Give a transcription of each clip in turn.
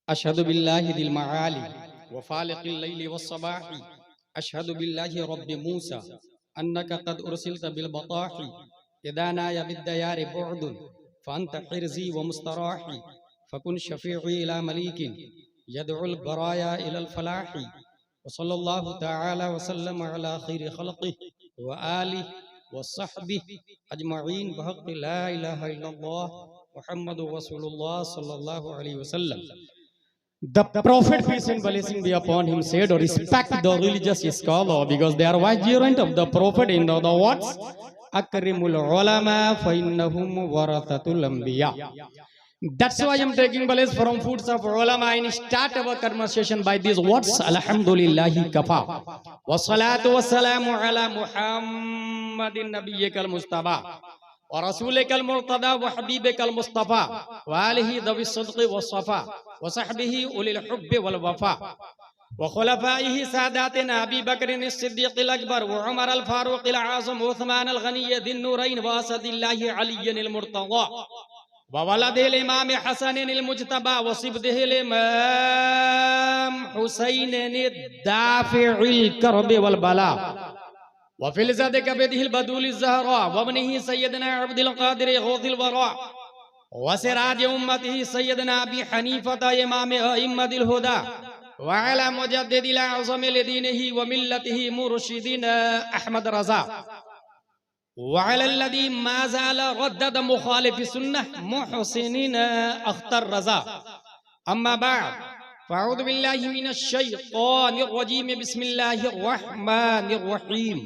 अशहदु बिल्लाहि दिल मआली व फालिक़िल लैलि वस्सबाहि अशहदु बिल्लाहि रब्बि मूसा अन्नका क़द उरसिलता बिल बताहि इदा नाया बिद्दयारि बुअदुन फअंता हिर्ज़ी व मुस्तराही फकुन शफ़ीई इला मलीकिन यदउल बराया इलल फलाही व सल्लल्लाहु तआला व सल्लम अला खैरि खल्क़िहि व आलिहि व सहबिहि अजमईन बहक़्क़ि ला इलाहा इल्लल्लाह मुहम्मदुर रसूलुल्लाह सल्लल्लाहु अलैहि वसल्लम। The Prophet, peace and blessing be upon him, said, respect the religious scholar because they are vicegerent of the Prophet. In other words, akrimul ulama fa innahum warathatul anbiya. That's why I am taking place from foods of ulama and start our conversation by these words. Alhamdulillahi kafa wa salatu wa salamu ala Muhammadin nabiyyikal mustafa और रसूल कल मुर्तदा व हबीब कल मुस्तफ़ा वालिही दवी सद्क़ व सफ़ा व सहबिही उलिल हुब्ब वल वफ़ा व खुलफ़ाइही सादातिना अबी बकर सिद्दीक़ अकबर व उमर अल फारूक अल आज़म व उस्मान अल गनी दिन नूरैन व असदिल्लाहि अली अल मुर्तज़ा व वलदिल इमाम हसन अल मुज्तबा व सिब्दिल इमाम हुसैन दाफ़िउल कर्ब वल बला वफिलज़द कबदिल बदूल ज़हरा वबनिही सय्यदना अब्दुल क़ादिर गौसिल वरा वसिराज उम्मतिही सय्यदना अबी हनीफ़ा इमाम अइम्मतिल हुदा व अला मुजद्दिदिल आज़म लिदीनिही व मिल्लतिही मुर्शिदिना अहमद रज़ा व अला अल्लज़ी मा ज़ाला रद्दद मुखालिफ़ सुन्नह मुहसिनिन अख्तर रज़ा अम्मा बाद फ़अऊज़ु बिल्लाहि मिनश शैतानिर रजीम बिस्मिल्लाहिर रहमानिर रहीम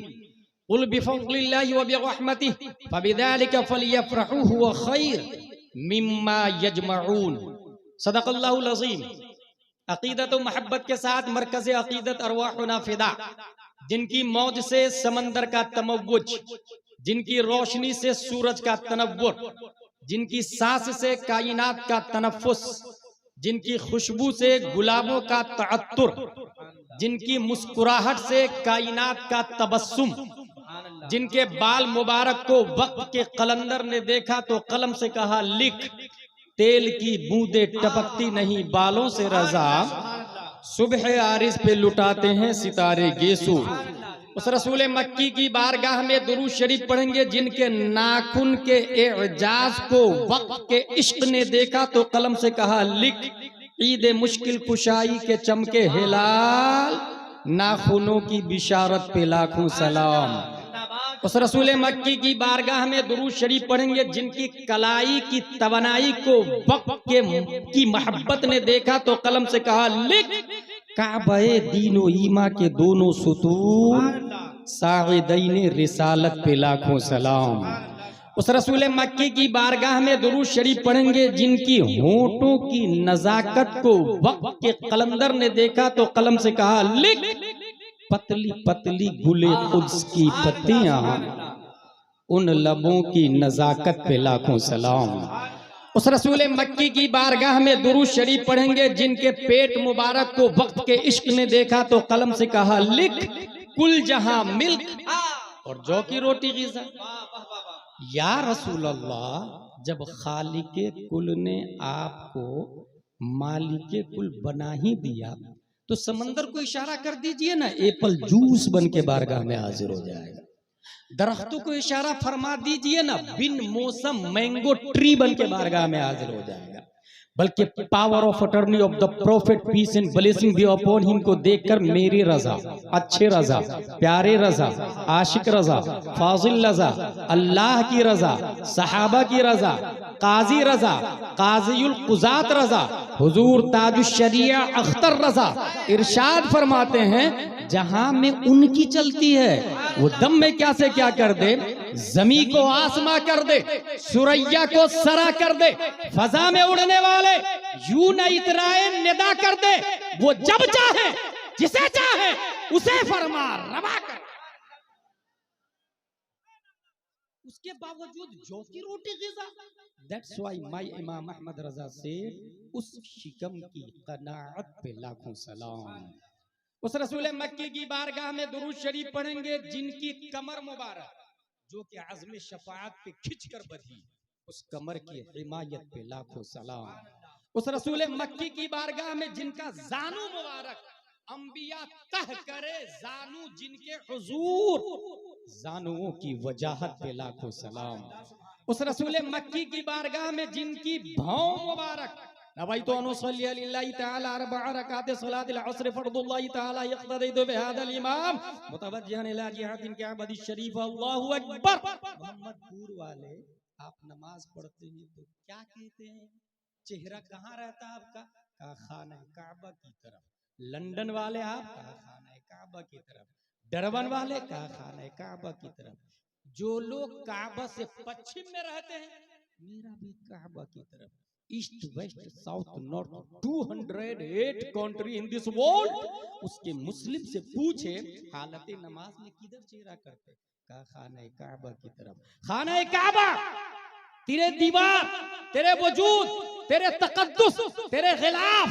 कुल बिफ़ज़्लिल्लाहि व बिरहमतिहि फ़बिज़ालिका फ़लयफ़रहू हुवा खैर मिम्मा यजमऊन। सदक़ल्लाहुल अज़ीम। अक़ीदत व मोहब्बत के साथ मरकज़ अक़ीदत अरवाहुना फ़िदा, जिनकी मौज से समंदर का तमव्वुज, जिनकी रोशनी से सूरज का तनव्वुर, जिनकी सांस से कायनात का तनफ़्फ़ुस, जिनकी खुशबू से गुलाबों का तअत्तुर, जिनकी मुस्कुराहट से कायनात का तबस्सुम, जिनके बाल मुबारक को वक्त के कलंदर ने देखा तो कलम से कहा लिख, तेल की बूंदे टपकती नहीं बालों से रजा, सुबह आरिज़ पे लुटाते हैं सितारे गेसू। उस रसूल मक्की की बारगाह में दुरूद शरीफ पढ़ेंगे जिनके नाखून के एजाज को वक्त के इश्क ने देखा तो कलम से कहा लिख, ईद मुश्किल कुशाई के चमके हिलाल, नाखूनों की बिशारत पे लाखों सलाम। उस रसूल मक्की की बारगाह में दुरूद शरीफ पढ़ेंगे जिनकी कलाई की तवनाई को वक्त की मोहब्बत ने देखा तो कलम से कहा लिख, काबे दीनो ईमा के दोनों सुतून, साइदैन रिसालत पे लाखों सलाम। उस रसूल मक्की की बारगाह में दुरूद शरीफ पढ़ेंगे जिनकी होठों की नजाकत को वक्त के कलंदर ने देखा तो कलम से कहा लिख, पतली पतली गुले कुद्स की पत्तियां, उन लबों की नजाकत पे लाखों सलाम। उस रसूल मक्की की बारगाह में दुरूद शरीफ पढ़ेंगे जिनके पेट मुबारक को वक्त के इश्क ने देखा तो कलम से कहा लिख, कुल जहां मिल्क और जौ की रोटी ग़िज़ा। या रसूल अल्लाह, जब खालिके कुल ने आपको मालिके कुल बना ही दिया तो समंदर को इशारा कर दीजिए ना, एप्पल जूस बन के बारगाह में हाजिर हो जाएगा। दरख्तों को इशारा फरमा दीजिए ना, बिन मौसम मैंगो ट्री बन के बारगाह में हाजिर हो जाएगा। बल्कि power of attorney of the prophet peace and blessing be upon him को देखकर मेरी रजा, अच्छे रजा, प्यारे रजा, आशिक रजा, फाजिल रजा, अल्लाह की रजा, सहाबा की रजा, काजी रजा, काजीउल कुजात रजा, हुजूर ताजुश शरिया अख्तर रजा इरशाद फरमाते हैं जहां में उनकी चलती है वो दम में क्या से क्या कर दे, जमी को आसमा कर दे, सुरैया को सरा कर दे, फजा में उड़ने वाले यूं न इतराए निदा कर दे, वो जब चाहे जिसे चाहे उसे फरमा रवा कर। उसके बावजूद जौ की रोटी ग़िज़ा। That's why my इमाम अहमद रजा से उस शिकम की कनाअत पे लाखों सलाम। उस रसूल मक्की की बारगाह में दुरूद शरीफ पढ़ेंगे जिनकी कमर मुबारक जो कि आज़म शफाअत पे खिंच कर बधी उस कमर की हिमायत पे लाखों सलाम। उस रसूल मक्की की बारगाह में जिनका जानू मुबारक अंबिया तह करे, जानू जिनके हुजूर, जानुओं की वजाहत पे लाखों सलाम। उस रसूल मक्की की बारगाह में जिनकी भौं मुबारक नवाई तो अनुसल्ली अलिल्लाहि तआला अरबअ रकात सलातिल अस्र फर्दुल्लाहि तआला यक्तदी बिहादल इमाम मुतवज्जिहन इला जिहातिन कअबदी शरीफ अल्लाहु अकबर। मोहम्मदपुर वाले आप नमाज पढ़ते हैं तो क्या कहते हैं? चेहरा कहाँ रहता है आपका? कहा खाना काबा की तरफ। लंदन वाले आप कहा खाना काबा की तरफ। डरबन वाले कहा खाना काबा की तरफ। जो लोग काबा से पश्चिम में रहते हैं, मेरा भी काबा की तरफ। East west south north 208 country in this world. उसके मुस्लिम से पूछे हालत नमाज में किधर चेहरा करते? कहा खाना काबा की तरफ। खाना काबा तेरे दीवार, तेरे वजूद, तेरे तकद्दुस, तेरे खिलाफ,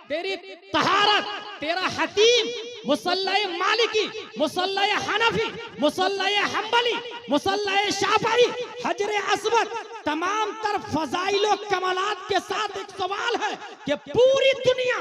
तेरी तहारत, तेरा हतीम, मुसल्ला मालिकी, मुसल्ला हनफी, मुसल्ला हम्बली, मुसल्ला शाफई, हजर अस्वद, तमाम तरफ फजाइल और कमालात के साथ एक सवाल है कि पूरी दुनिया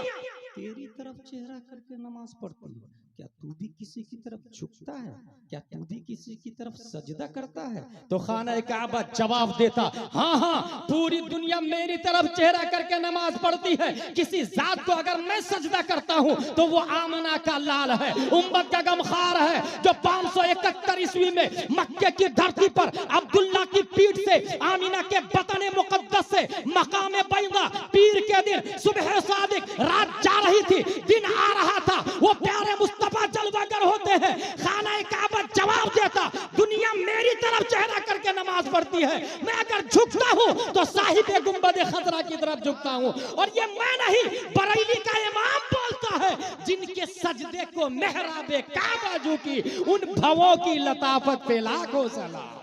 तेरी तरफ चेहरा करके नमाज पढ़ती है, क्या तू भी किसी की तरफ झुकता है? क्या तू भी किसी की तरफ सजदा करता है? तो खाना काबा जवाब देता, हाँ हाँ, पूरी दुनिया मेरी तरफ चेहरा करके नमाज पढ़ती है। किसी जात को अगर मैं सजदा करता हूँ तो वो आमना का लाल है, उम्मत का गमखार है, जो 571 ईस्वी में मक्के की धरती पर अब्दुल्ला की पीठ से आमिना के बतन मुकद्दस से मकाम बैदा पीर के दिन सुबह सादिक रात जा रही थी, दिन आ रहा था, वो प्यारे मुस्तफा जलवागर होते हैं। खाना काबा जवाब देता, दुनिया मेरी तरफ चेहरा करके नमाज पढ़ती है, मैं अगर झुकता हूं तो साहिब गुंबद खतरा की तरफ झुकता हूं। और ये मैं नहीं, बरेली का इमाम बोलता है, जिनके सजदे को मेहराबे काबा झुकी, उन भवों की लताफत पे लाखों सलाम।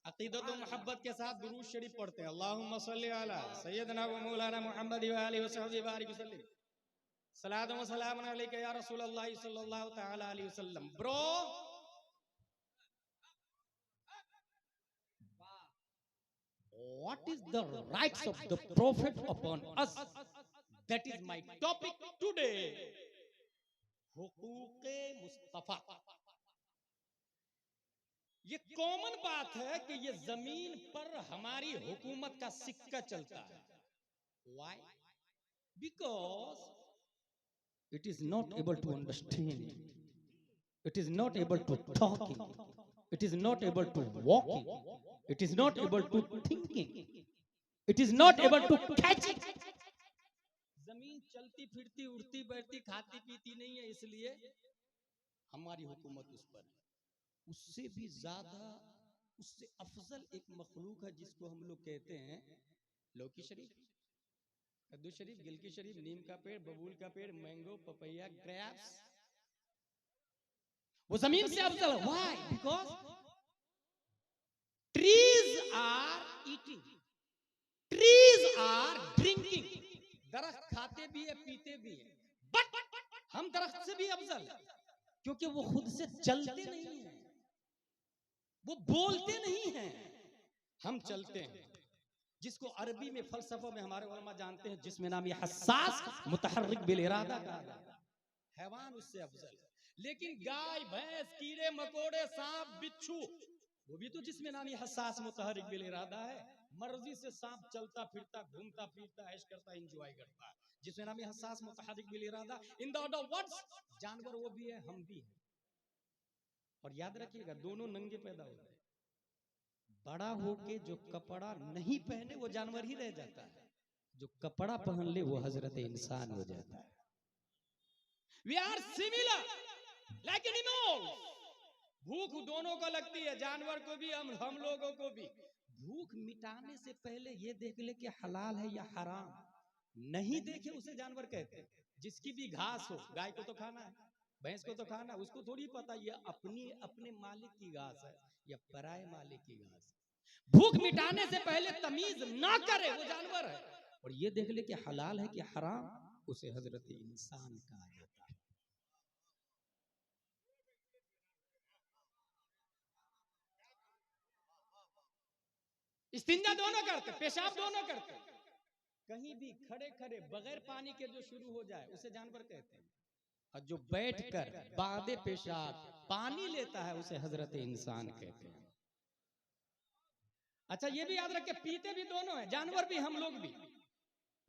अकीदत व मोहब्बत के साथ दुरूद शरीफ पढ़ते हैं। अल्लाहुम्मा सल्ली अला सय्यदना व मौलाना मुहम्मद व आलिहि व सहबिहि बारिक वसल्लिम। सलातु व सलामुन अलैका या रसूलल्लाह सल्लल्लाहु तआला अलैहि वसल्लम। Bro, what is the rights of the prophet upon us? That is my topic today. हुकूक़े मुस्तफा। ये कॉमन बात है कि ये जमीन पर हमारी हुकूमत का सिक्का चलता है। Why? Because it is not able to understand, it is not able to talking, it is not able to walking, it is not able to thinking, it is not able to catching. जमीन चलती फिरती उड़ती बैठती खाती पीती नहीं है, इसलिए हमारी हुकूमत उस पर है। उससे भी ज्यादा, उससे अफजल एक मखलूक है जिसको हम लोग कहते हैं लौकी शरीफ, कद्दू शरीफ, गिलकी शरीफ, नीम का पेड़, बबूल का पेड़, मैंगो, पपैया, ग्रेप्स। वो जमीन से अफजल है। Why? Because trees are eating, trees are drinking. दरख्त खाते भी है पीते भी है, बट हम दरख्त से भी अफजल है, क्योंकि वो खुद से चलते नहीं है, वो बोलते नहीं हैं, हम चलते हैं। जिसको अरबी में फलसफा में हमारे उलमा जानते हैं, जिसमें नाम ये हसास मुतहर्रिक बिल इरादा कहा जाता है। हैवान उससे अफजल है। लेकिन गाय, भैंस, कीड़े मकोड़े, सांप, बिच्छू, वो भी तो जिसमें नाम ये हसास मुतहर्रिक बिल इरादा है। मर्जी से सांप चलता फिरता, घूमता फिरता, ऐश करता, एंजॉय करता है, जिसमें नाम ये हसास मुतहर्रिक बिल इरादा। इन द अदर वर्ड्स, जानवर वो भी है, हम भी है। और याद रखिएगा, दोनों नंगे पैदा होते हैं। बड़ा होके जो कपड़ा नहीं पहने वो जानवर ही रह जाता है, जो कपड़ा पहन ले वो हजरत इंसान हो जाता है। We are similar like animals. भूख दोनों को लगती है, जानवर को भी, हम लोगों को भी। भूख मिटाने से पहले ये देख ले कि हलाल है या हराम। नहीं देखे उसे जानवर कहते हैं। जिसकी भी घास हो, गाय को तो खाना है, भैंस को तो खाना, उसको थोड़ी पता ये अपने मालिक की घास है या पराये मालिक की घास। भूख मिटाने से पहले तमीज ना करे वो जानवर है, और ये देख ले कि हलाल है कि हराम, उसे हजरत इंसान कहा जाता है। इस्तिंजा दोनों करते, पेशाब दोनों करते। कहीं भी खड़े खड़े बगैर पानी के जो शुरू हो जाए उसे जानवर कहते हैं, और जो बैठकर बादे पेशाब पानी लेता है उसे हजरत इंसान कहते हैं। अच्छा ये भी याद रखें, पीते भी दोनों हैं, जानवर भी हम लोग भी।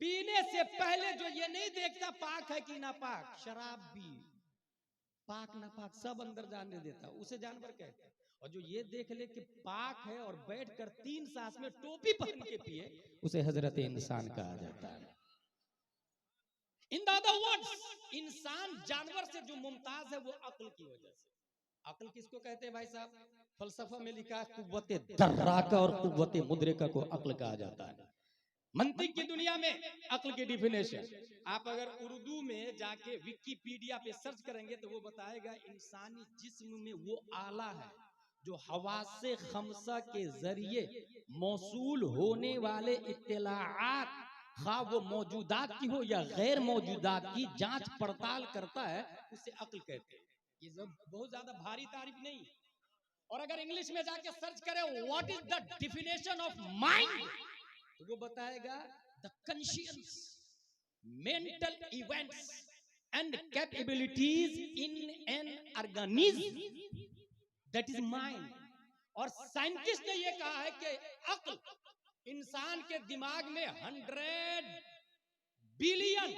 पीने से पहले जो ये नहीं देखता पाक है कि नापाक, शराब भी पाक नापाक सब अंदर जाने देता, उसे जानवर कहते हैं। और जो ये देख ले कि पाक है और बैठकर 3 सांस में टोपी पहन के पिए, उसे हजरत इंसान कहा जाता है। इन द अदर वर्ड्स, इंसान जानवर से जो मुमताज है वो अक्ल की वजह से। अक्ल किसको कहते हैं भाई साहब? फलसफा में लिखा है कुव्वते दर्राका और कुव्वते मुद्रिका को अक्ल कहा जाता है। मंतिक की दुनिया में अक्ल की डिफिनेशन आप अगर उर्दू में जाके विकिपीडिया पे सर्च करेंगे तो वो बताएगा इंसानी जिस्म में वो आला है जो हवासे खमसा के जरिए मौसूल होने वाले इत्तलाआत, खा वो मौजूदात की हो या गैर मौजूदात की, जांच पड़ताल करता है, उसे अक्ल कहते हैं। ये सब बहुत ज्यादा भारी तारीफ नहीं। और अगर इंग्लिश में जाके सर्च करें what is the definition of mind, तो वो बताएगा the conscious mental events and capabilities in an organism that is mind. और साइंटिस्ट ने ये कहा है कि अक्ल इंसान के दिमाग में 100 बिलियन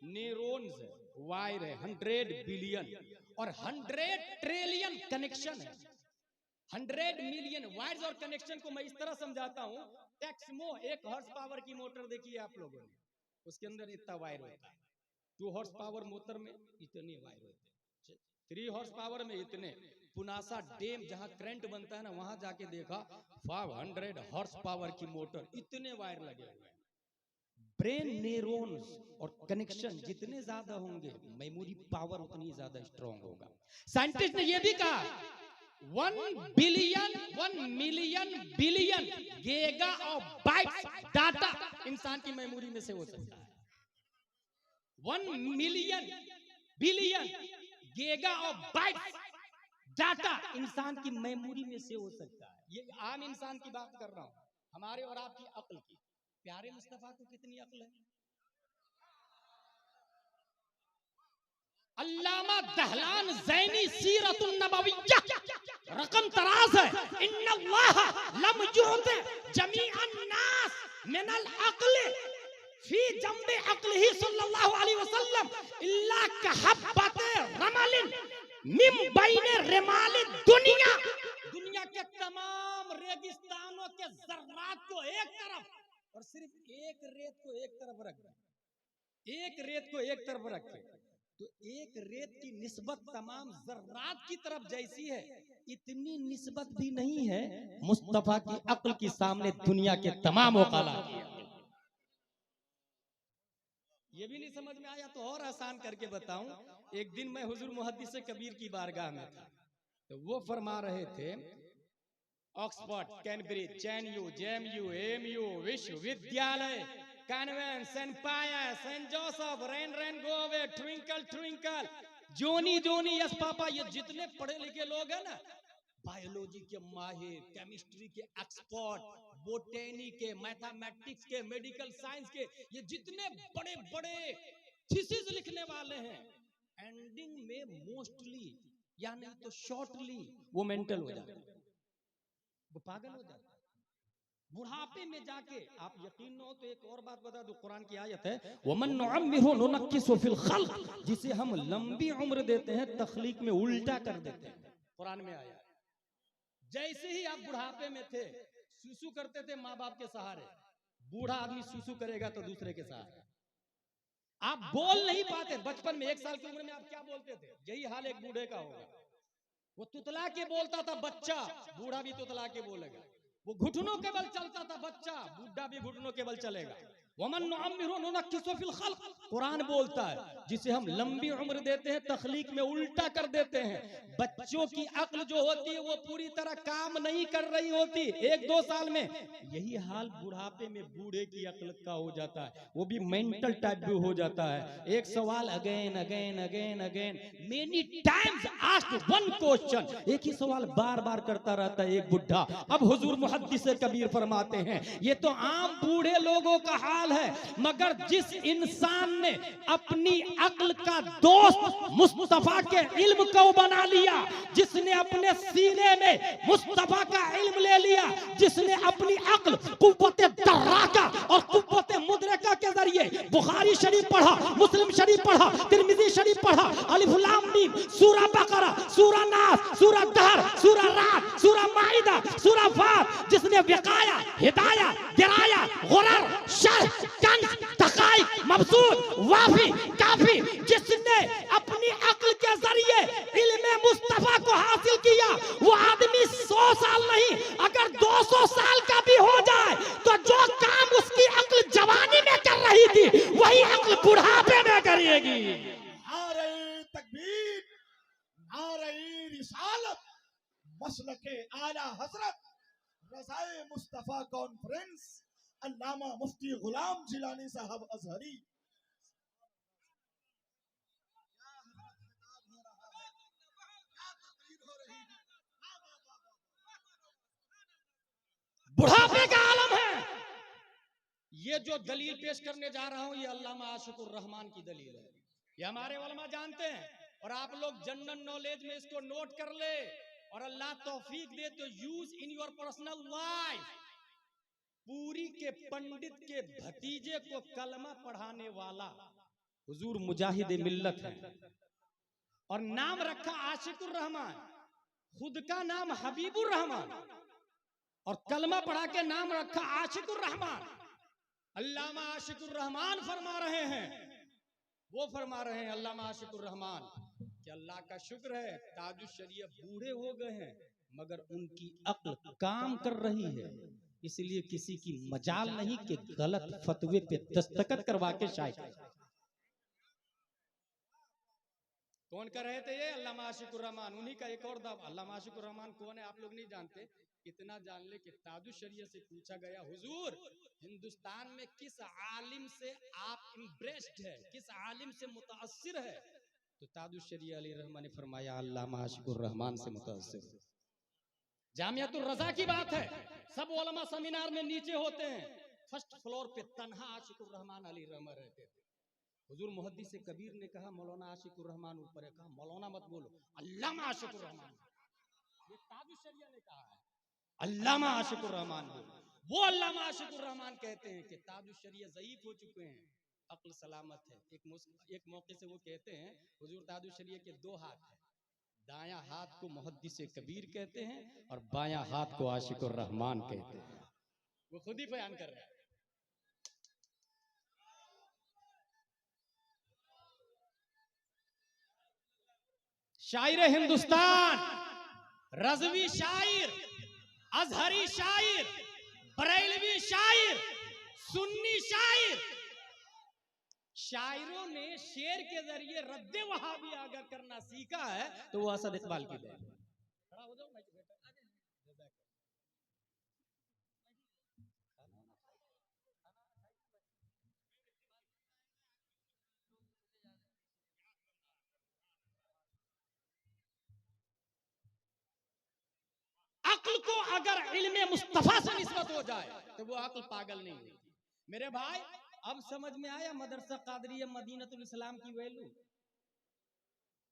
न्यूरॉन्स है, वायर है 100 बिलियन, और 100 ट्रिलियन कनेक्शन है। 100 मिलियन वायर्स और कनेक्शन को मैं इस तरह समझाता हूं, टेक्समो 1 हॉर्स पावर की मोटर देखी है आप लोगों ने, उसके अंदर इतना वायर होता है। 2 हॉर्स पावर मोटर में इतने वायर होते हैं, 3 हॉर्स पावर में इतने। पुनासा डैम जहां करंट बनता है ना, वहां जाके देखा 500 हॉर्स पावर की मोटर, इतने वायर लगे हुए हैं। ब्रेन न्यूरॉन्स और कनेक्शन जितने ज्यादा होंगे मेमोरी पावर उतनी ज्यादा स्ट्रांग होगा। साइंटिस्ट ने यह भी कहा 1 billion 1 million billion giga of bytes data इंसान की मेमोरी में से हो सकता है। 1 million billion giga of bytes data इंसान की मेमोरी में से हो सकता है। ये आम इंसान की बात कर रहा हूं, हमारे और आपकी अक्ल की। प्यारे मुस्तफा को कितनी अक्ल है? अल्लामा दहलान ज़ैनी सीरतुन नबविय्या रकम तराज है, इन्नल्लाह लम युअति जमीअन नास मिनल अक्ल फी जंबे अक्लिही सल्लल्लाहु अलैहि वसल्लम इल्ला कहब्बते रमलिन मिम बैने रिमाल दुनिया। दुनिया के तमाम रेगिस्तानों के जर्रात को एक तरफ और सिर्फ एक रेत को एक तरफ रख दे, एक रेत को एक तरफ रखे तो एक रेत की निस्बत तमाम जर्रात की तरफ जैसी है, इतनी निस्बत भी नहीं है मुस्तफा की अक्ल के सामने दुनिया के तमाम औकालात की। ये भी नहीं समझ में आया तो और आसान करके बताऊं। एक दिन मैं हुजूर मुहद्दिस कबीर की बारगाह में था, तो वो फरमा रहे थे Oxford, Cambridge, JNU, JMU, AMU, विश्वविद्यालय, convent, saint Pius, saint Joseph, rain rain go away, twinkle twinkle, Johny Johny yes papa, ये जितने पढ़े लिखे लोग हैं ना, बायोलॉजी के माहिर, केमिस्ट्री के एक्सपर्ट, बोटेनी के, मैथमेटिक्स के, मेडिकल साइंस के, ये जितने बड़े बड़े थीसिस लिखने वाले हैं, एंडिंग में मोस्टली या नहीं तो शॉर्टली वो मेंटल हो जाते हैं, वो पागल हो जाते हैं बुढ़ापे में जाके। आप यकीन न हो तो एक और बात बता दो, कुरान की आयत है वमन नुअम्मिरहु नुनक्किसु फिल खल्क, जिसे हम लंबी उम्र देते हैं तखलीक में उल्टा कर देते हैं। कुरान में आया जैसे ही आप बुढ़ापे में थे सुसु करते थे माँ बाप के सहारे, बूढ़ा आदमी सुसु करेगा तो दूसरे के सहारे। आप बोल नहीं पाते, बचपन में 1 साल की उम्र में आप क्या बोलते थे, यही हाल एक बूढ़े का होगा। वो तुतला के बोलता था बच्चा, बूढ़ा भी तुतला के बोलेगा। वो घुटनों के बल चलता था बच्चा, बूढ़ा भी घुटनों के बल चलेगा। वमन नुअम्मिरु नुनक्किसु फिल खल्क, कुरान बोलता है जिसे हम लंबी उम्र देते हैं तखलीक में उल्टा कर देते हैं। बच्चों की अक्ल जो होती है वो पूरी तरह काम नहीं कर रही होती 1-2 साल में, यही हाल बुढ़ापे में बूढ़े की अक्ल का हो जाता है, वो भी मेंटल टाइप भी हो जाता है। एक सवाल again again again again many times asked one question, एक ही सवाल बार बार करता रहता है एक बुढ़ा। अब हुजूर मुहद्दिस कबीर फरमाते हैं ये तो आम बूढ़े लोगों का हाल है, मगर जिस इंसान ने अपनी अक्ल का दोस्त मुस्तफा के इल्म को बना लिया, जिसने अपने सीने में मुस्तफा का इल्म ले लिया, जिसने अपनी अक्ल कुव्वत दर्राका और कुव्वत मुदरका के जरिए बुखारी शरीफ पढ़ा, मुस्लिम शरीफ पढ़ा, तिरमिजी शरीफ पढ़ा, अलिफ लाम मीम, सूरा बकरा, सूरा नास, सूरा दहर, सूरा रात, सूरा माइदा, सूरा फात, जिसने विकाया, हिदाया, दिराया, गुरर, शर्ह, कंज, तकाइक, मबसूत, वाफी, काफी, जिसने अपनी अक्ल के जरिए इल्म मुस्तफा को हासिल किया, वो आदमी 100 साल नहीं अगर 200 साल का भी हो जाए तो जो काम उसकी अक्ल जवानी में कर रही थी वही अक्ल बुढ़ापे में करेगी। नारे तकबीर, नारे रिसालत, मसलके आला हजरत, रज़ाए मुस्तफा कॉन्फ्रेंस, अल्लामा मुफ्ती गुलाम जिलानी साहब अजहरी। बुढ़ापे का आलम है। ये जो दलील पेश करने जा रहा हूं ये अल्लामा आशिकुर रहमान की दलील है, ये हमारे उलमा जानते हैं और आप लोग जनरल नॉलेज में इसको नोट कर ले और अल्लाह तौफीक दे तो use in your personal life. पूरी के पंडित के भतीजे को कलमा पढ़ाने वाला हुजूर मुजाहिद मिल्लत है और नाम रखा आशिकुर रहमान, खुद का नाम हबीबुर रहमान और कलमा पढ़ा के नाम रखा आशिकुर रहमान। अल्लामा आशिकुर रहमान फरमा रहे हैं, वो फरमा रहे हैं अल्लामा आशिकुर रहमान कि अल्लाह का शुक्र है ताजुश शरीयत बूढ़े हो गए हैं मगर उनकी अक्ल काम कर रही है, इसलिए किसी की मजाल नहीं कि गलत फतवे पे दस्तखत करवा के शायद। कौन कर रहे थे ये? अल्लामा आशिकुर रहमान। उन्हीं का एक और दावा। अल्लामा आशिकुर रहमान कौन है आप लोग नहीं जानते, इतना जान ले कि ताजुश शरीयत से पूछा गया हुजूर हिंदुस्तान में किस आलिम से आप इम्प्रेस्ड है, किस आलिम से मुतासिर है, तो ताजुश शरीयत अली रहमान ने फरमाया अल्लामा आशिकुर रहमान से मुतासिर। जामियातुर रज़ा की बात है, सब उलमा सेमिनार में नीचे होते हैं, फर्स्ट फ्लोर पे तन्हा आशिकुर रहमान अली रहमान रहते थे। हुजूर मुहद्दिस कबीर ने कहा मौलाना आशिकुर रहमान ऊपर है, कहा मौलाना मत बोलो अल्लामा आशिकुर रहमान, ये ताजुश शरीयत ने कहा है अल्लामा आशिकुर रहमान बोलो। वो अल्लामा आशिकुर रहमान कहते हैं कि ताजुश शरीयत ज़ईफ हो चुके हैं, अक्ल सलामत है। एक मौके से वो कहते हैं हुजूर ताजुश शरीयत के 2 हाथ है, दायां हाथ को मुहद्दिस कबीर कहते हैं और बायां हाथ को आशिकुर रहमान कहते हैं। वो खुद ही बयान कर रहे हैं। शायर हिंदुस्तान, रज़वी शायर, अजहरी शायर, बरेलवी शायर, सुन्नी शायर, शायरों ने शेर के जरिए रद्दे वहाबी अगर करना सीखा है तो वो असद इकबाल की देन। खड़ा हो जाओ ना बेटा। अक्ल को अगर इल्मे मुस्तफा से निस्बत हो जाए तो वो अक्ल पागल नहीं होगी। मेरे भाई अब समझ में आया मदरसा कादरिया मदीनतुल इस्लाम की वैल्यू।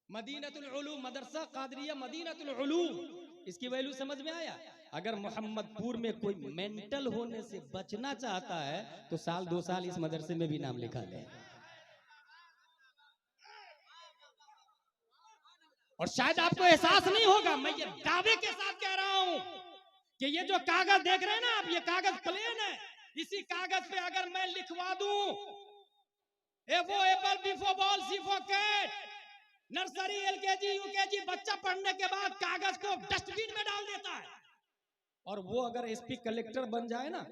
मदीनतुल उलूम मदरसा कादरिया मदीनतुल उलूम, इसकी वैल्यू समझ में आया। अगर मोहम्मदपुर में कोई मेंटल होने से बचना चाहता है तो साल 2 साल इस मदरसे में भी नाम लिखा ले। और शायद आपको एहसास नहीं होगा, मैं ये दावे के साथ कह रहा हूं कि ये जो कागज देख रहे हैं ना आप, ये कागज प्लेन है, इसी कागज पे अगर मैं लिखवा दूं A for apple, B for ball, C for cat, nursery LKG UKG बच्चा पढ़ने के बाद कागज को डस्टबिन में डाल देता है, और वो अगर एसपी कलेक्टर बन जाए ना,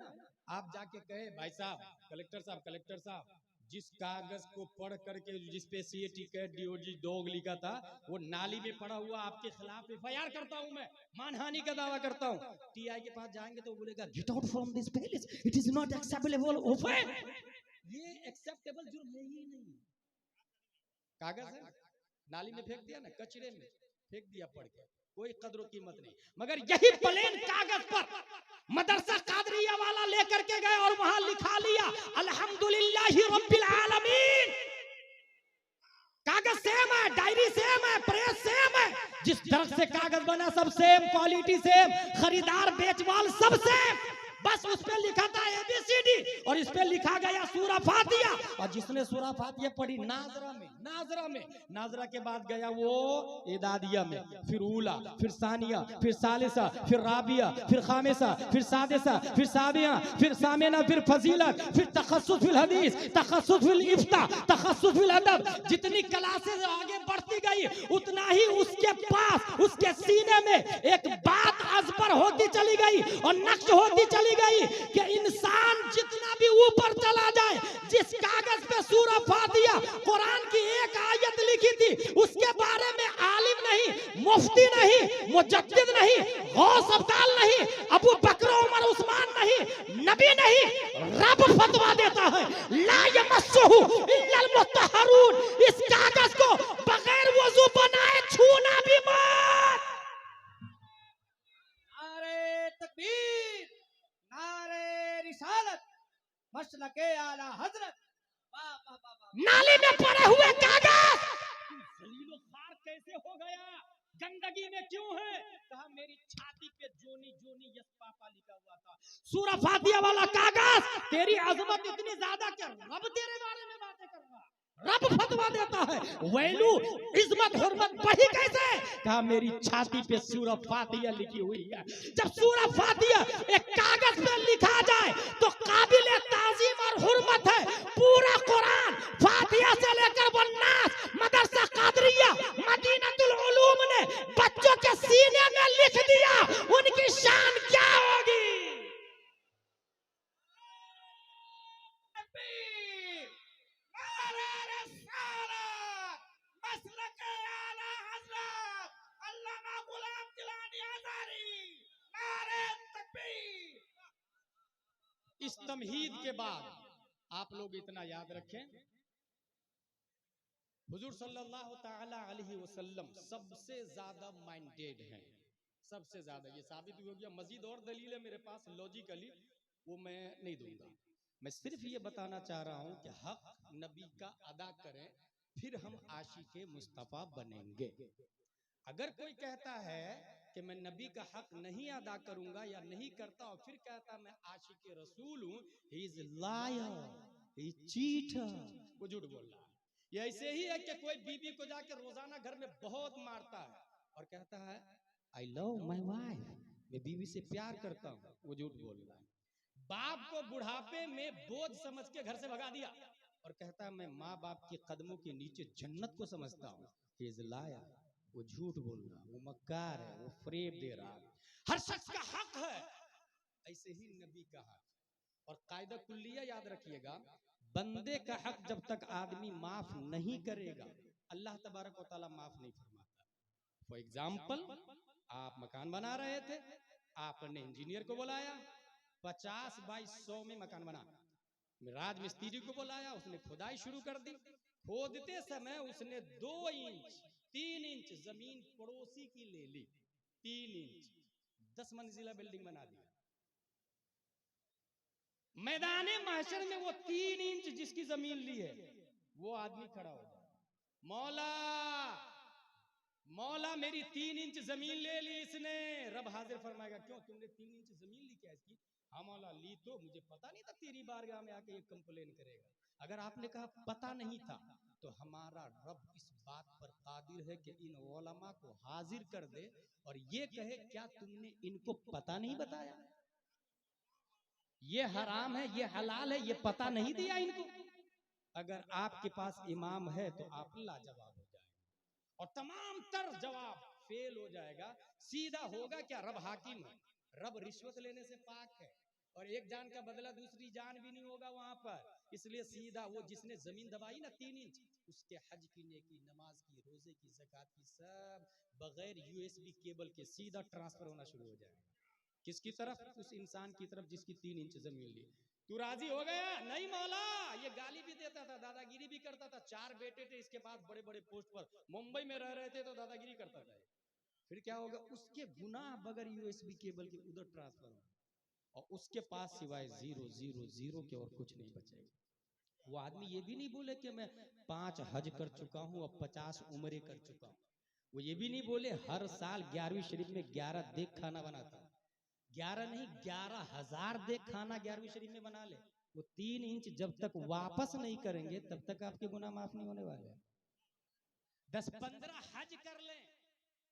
आप जाके कहे भाई साहब कलेक्टर साहब जिस कागज को पढ़ करके जिसपे सीएटी कैट डीओजी डॉग लिखा था वो नाली में पड़ा हुआ आपके खिलाफ एफआईआर करता हूं, मैं मानहानि का दावा करता हूं। टीआई के पास जाएंगे तो बोलेगा get out from this place, it is not acceptable offence. ये एक्सेप्टेबल जुर्म है ही नहीं। कागज है नाली में फेंक दिया ना, कचरे में फेंक दिया पड़ के, कोई कदर कीमत नहीं। मगर यही प्लेन कागज पर मदरसा कादरिया वाला लेकर के गए और वहां लिखा लिया अल्हम्दुलिल्लाहि रब्बिल आलमीन। कागज सेम है, डायरी सेम है, प्रेस सेम है, जिस दर्ज से कागज बना सब सेम, क्वालिटी सेम, खरीदार बेचवाल सब सेम, बस उस पे लिखा था एबीसीडी और इस पे लिखा गया सूरा फातिहा। और जिसने सूरा फातिहा पढ़ी नाजरा के बाद गया वो इदादिया में, फिर ऊला, फिर सानिया, फिर सालिसा, फिर राबिया, फिर खामिसा, फिर सादिसा, फिर साबिया, फिर सामिना, फिर फजीलत, फिर तखस्सुस फिल हदीस, तखस्सुस फिल इफ्ता, तखस्सुस फिल अदब। जितनी क्लासेस आगे बढ़ती गई उतना ही उसके पास, उसके सीने में एक बात अजबर होती चली गई और नक्श होती चली गई कि इंसान जितना भी ऊपर चला जाए, जिस कागज पे सूरा फातिहा कुरान की एक आयत लिखी थी उसके बारे में आलिम नहीं, मुफ्ती नहीं, मुजद्दिद नहीं, गौस अब्दाल नहीं, अबू बकर उमर उस्मान नहीं, नबी नहीं, रब फतवा देता है ला यमस्सुहु इल्लल मुत्तहरून। इस कागज को बगैर वजू बनाए छूना भी मत। नारे तकबीर, नारे रिसालत, मसलके आला हजरत। वाह वाह वाह वाह। नाली में पड़े हुए कागज जलीलो खार कैसे हो गया, गंदगी में क्यों है? कहा मेरी छाती पे जोनी जोनी यस पापा लिखा हुआ था। सूरा फातिहा वाला कागज, तेरी अजमत इतनी ज्यादा कि रब तेरे बारे में बातें कर रहा, रब फतवा देता है वैलू इज्जत हुर्मत बढ़ी कैसे? कहा मेरी छाती पे सूरा फातिहा लिखी हुई है। जब सूरा फातिहा एक कागज पे लिखा जाए तो काबिल ताजीम और हुर्मत है। पूरा कुरान फातिहा से लेकर वन्नास मदरसा कादरिया मदीनतुल उलूम ने बच्चों के सीने में लिख दिया, उनकी शान क्या होगी? इस तमहीद के बाद आप लोग इतना याद रखें, हुजूर सल्लल्लाहु ताला अलैहि वसल्लम सबसे ज्यादा माइंडेड हैं, सबसे ज्यादा। ये साबित हो गया, मजीद और दलील है मेरे पास लॉजिकली, वो मैं नहीं दूंगा। मैं सिर्फ ये बताना चाह रहा हूं कि हक नबी का अदा करें, फिर हम आशिके मुस्तफा बनेंगे। अगर कोई कहता है कि मैं नबी का हक नहीं अदा करूंगा या नहीं करता और फिर कहता मैं आशिक रसूल हूं, he is liar, he cheater, वो झूठ बोल रहा है। ये ऐसे ही है कि कोई बीबी को जाकर रोजाना घर में बहुत मारता है और कहता है आई लव माई वाइफ, मैं बीवी से प्यार करता हूं, वो झूठ बोल रहा है। बाप को बुढ़ापे में बोझ समझ के घर से भगा दिया और कहता है मैं माँ बाप के कदमों के नीचे जन्नत को समझता हूं, ही इज लायर, वो झूठ बोल रहा, वो मक्कार है, वो फरेब दे रहा है। हर शख्स का हक है, ऐसे ही नबी का हक। और कायदा कुल्लिया याद रखिएगा, बंदे का हक जब तक आदमी माफ नहीं करेगा अल्लाह तबारक व तआला माफ नहीं फरमाता। फॉर एग्जाम्पल, आप मकान बना रहे थे, आपने इंजीनियर को बुलाया, 50 बाई 100 में मकान बना, राज मिस्त्री को बुलाया, उसने खुदाई शुरू कर दी। खोदते समय उसने 2 इंच 3 इंच जमीन पड़ोसी की ले ली, 3 इंच 10 मंजिला बिल्डिंग बना दिया। मैदाने महशर में वो 3 इंच जिसकी जमीन ली है वो आदमी खड़ा होगा, मौला मौला मेरी 3 इंच जमीन ले ली इसने। रब हाजिर फरमाएगा क्यों तुमने 3 इंच जमीन ली क्या इसकी? हाँ मौला ली तो, मुझे पता नहीं था तेरी बारगाह में आके ये कंप्लेन करेगा। अगर आपने कहा पता नहीं था तो हमारा रब इस बात पर कादिर है कि इन उलमा को हाजिर कर दे और ये कहे क्या तुमने इनको पता नहीं बताया, ये हराम है ये हलाल है ये पता नहीं दिया इनको? अगर आपके पास इमाम है तो आप लाजवाब हो जाएगा और तमाम तर जवाब फेल हो जाएगा। सीधा होगा क्या, रब हाकिम है, रब रिश्वत लेने से पाक है, और एक जान का बदला दूसरी जान भी नहीं होगा वहां पर। इसलिए सीधा वो जिसने जमीन दबाई ना 3 इंच, उसके हज की नेकी, नमाज की, रोजे की, ज़कात की, सब बगैर यूएसबी केबल के सीधा ट्रांसफर होना शुरू हो जाएगा। किसकी तरफ? उस इंसान की तरफ जिसकी 3 इंच जमीन ली। तू राजी हो गया? नहीं मौला। ये गाली भी देता था, दादागिरी भी करता था। 4 बेटे थे, इसके बाद बड़े बड़े पोस्ट पर मुंबई में रह रहे थे तो दादागिरी करता था। फिर क्या होगा? उसके गुनाह बगैर यूएसबी केबल के उधर ट्रांसफर होगा और उसके पास सिवाय 0 के और कुछ नहीं बचेगा। वो आदमी ये भी नहीं बोले कि मैं 5 हज कर चुका हूं और 50 उम्रे कर चुका हूं। वो ये भी नहीं बोले हर साल 11वीं शरीफ में 11 देख खाना बनाता हूं। 11 नहीं, 11,000 देख खाना 11वीं शरीफ में बना ले। वो 3 इंच जब तक वापस नहीं करेंगे तब तक आपके गुनाह माफ नहीं होने वाले। 10-15 हज कर ले,